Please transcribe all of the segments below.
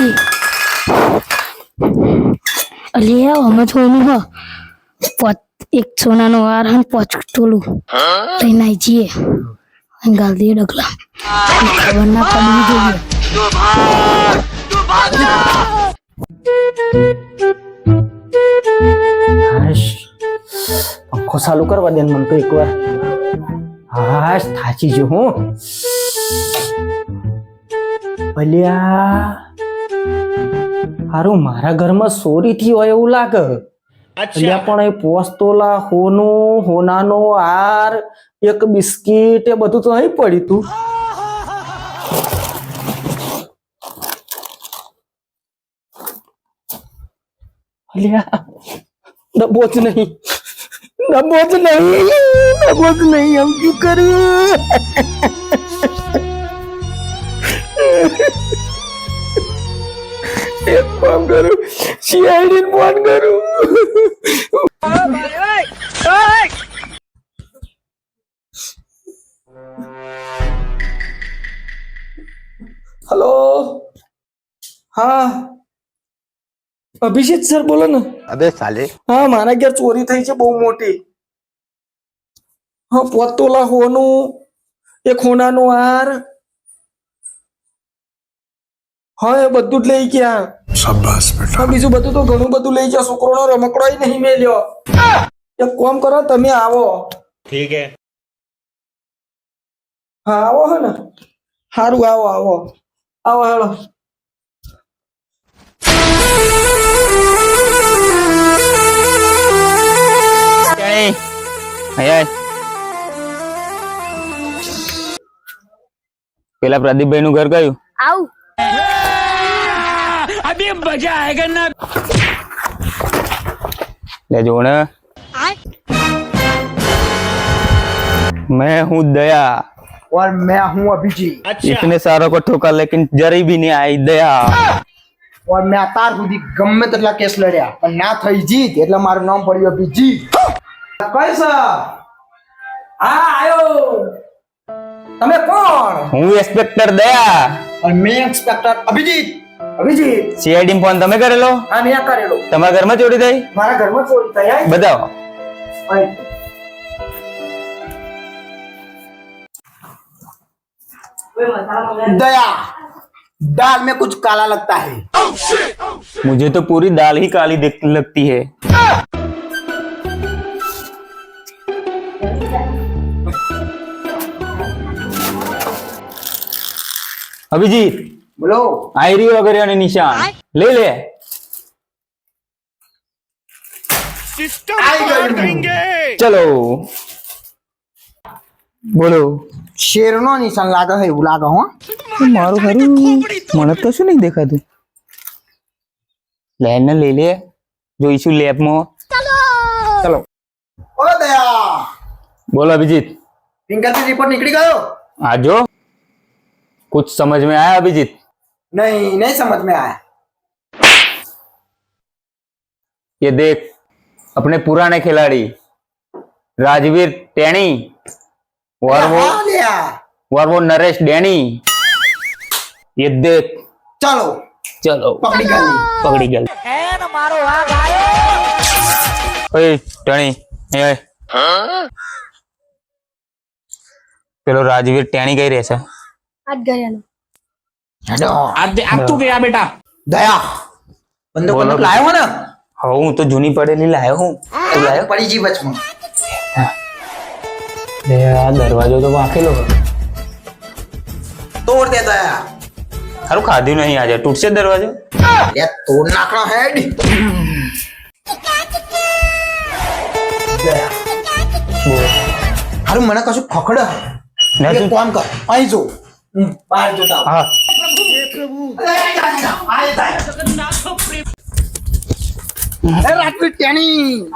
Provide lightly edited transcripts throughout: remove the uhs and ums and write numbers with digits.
છે અલ્યા અમે થોડું હ એક સોનાનો હાર હન 5 તોલું લઈને આવી જઈએ ગાલ દે ડગલા ખબર ના પડવી જોઈએ પંખો ચાલુ કરવા દે મને તો એકવાર હાશ થાચી જો હું અલ્યા હારું મારા ઘરમાં ચોરી થી હોય એવું લાગે અલ્યા પણ એ પોસ્તોલા હોનાનો હાર એક બિસ્કીટ એ બધું તો અહીં પડ્યું તું અલ્યા ડબ્બો જ નહીં એમ શું કર્યું એક કામ કરું સીઆઈડી ફોન કરું हेलो हाँ अभिजीत सर बोलो ना अबे साले हाँ मारा घर चोरी थई छे बहु मोटी हाँ 5 તોલા હોનું એક હોનાનો હાર हाँ એ બધું જ લઈ ગયા શાબાશ બેટા હા બીજું બધું તો ઘણું બધું લઈ ગયા છોકરોનો રમકડોય નહીં મેલ્યો એક કામ કરો તમે આવો ठीक है हाँ આવો હે ને હારું આવો આવો આવો હેલો પેલા પ્રદીપભાઈ નું ઘર કયું આવ અભી મજા આયેગા ના ले जो ना मैं हूँ दया और मैं हूँ अभिजीत इतने सारों को ठोका लेकिन जरी भी नहीं आई दया और मैं अतार સુધી ગમે તેટલા કેસ લડ્યા પણ ના થઈ જીત એટલે મારું નામ પડ્યું અભિજીત કઈસા હા આયો તમે કોણ હું इंस्पेक्टर दया और मैं inspector Abhijeet Abhijeet CID phone તમે કરેલો હા મેં કરેલો તમારા ઘરમાં ચોરી થઈ મારા ઘરમાં ચોરી થઈ આય बताओ दया दाल में कुछ काला लगता है मुझे तो पूरी दाल ही काली लगती है अभिजीत बोलो आयरी वगैरह ने निशान ले ले चलो बोलो शेरनो निशान लागा है એવું લાગે હો મારું ખરું મને તો શું નહીં દેખાતું લેન લઈ લે જોઈશું લેબમાં ચલો ओ दया बोलो अभिजीत फिंगरप्रिंट रिपोर्ट निकली गयो आ जो कुछ समझ में आया अभिजीत नहीं नहीं समझ में आया ये देख अपने पुराने खिलाड़ी राजवीर टैनी और वो नरेश डैनी ये देख चलो चलो पकड़ी गली ओए टैनी ए પેલો રાજવીર ટેણી કઈ રહેશે આજ ગયાનો हेलो अब तू गया बेटा दया बंदूक बंदूक लायो हो ना हाँ हूँ तो जूनी पड़ेली लायो हूँ तो लायो पड़ी जी बच में आ दरवाजो तो वाकेलो तोड़ दे दया हारू खाधी नहीं आज टूट से दरवाजो ये तोड़ नाखना है दया हारू मने कछु खखड़ा है नहीं ये काम कर आई जो बाहर जोता हाँ राजवीर टैनी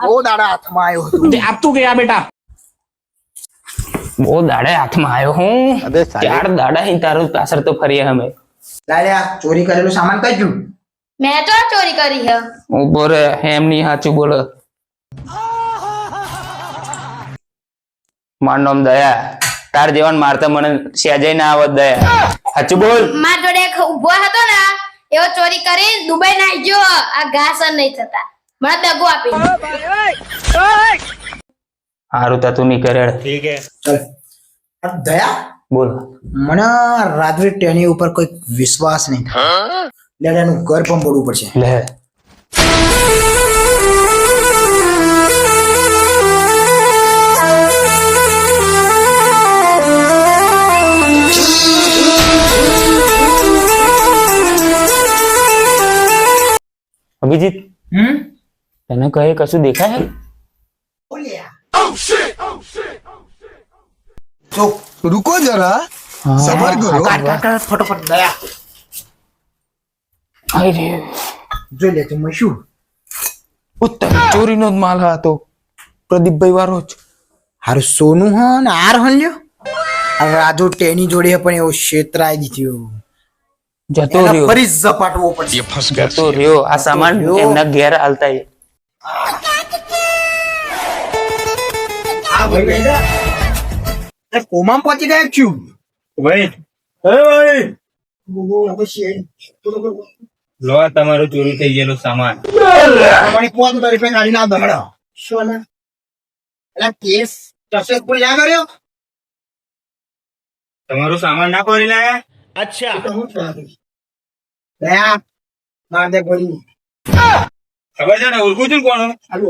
वो दाड़ा हाथ में आयो अब तू गया बेटा वो दाड़े हाथ में आयो हूँ अबे साले 4 दाड़ा ही तारो पासर तो फरिया हमें लालिया चोरी करेलो सामान कई गયું મેં તો ચોરી કરી હે ऊपर हेम नहीं हाचू बोलो मार नाम दया तार जीवन मारता मन सेजाई ना आवत दया हाचू बोल માર જોડે એક ઉભો હતો ને એવો ચોરી કરી દુબઈ નાઈ ગયો આ ઘાસ નહીં થતા મને દગો આપી હારું તા તું નહીં કરે ठीक है ચાલ આ દયા બોલ મને રાત્રે ટેની ઉપર કોઈ વિશ્વાસ નહીં લેડાનું ઘર પણ પડવું પડશે લે અભિજીત તને કહે કશું દેખાય તો रुको जरा सबर करो ફટોફટ દયા આઈ રે જોઈ લે તું શું उत्तर ચોરીનો જ માલ હતો પ્રદીપભાઈ વાળો જ હારું સોનું હ ને આર હન લ્યો આ રાજુ ટેની જોડે પણ એવો ક્ષેત્રાઈ દીધો જતો એના રહ્યો ફરી ઝપાટવો પડશે જતો રહ્યો આ સામાન રહ્યો. એમના ઘેર હાલતા એ. આ ભાઈ કોમાં પહોંચી ગયા છું ભાઈ લો આ તમારું ચોરી થઈ ગયેલું સામાન તમારી 5000 રૂપિયા ગાડી ના દહડો શું ના એટલે કેસ ટસે કોઈ લા કર્યો તમારું સામાન ના કરી લાયા अच्छा દયા માર દે ગોળી ખબર છે ને ઓળખું છું ને કોણ આલુ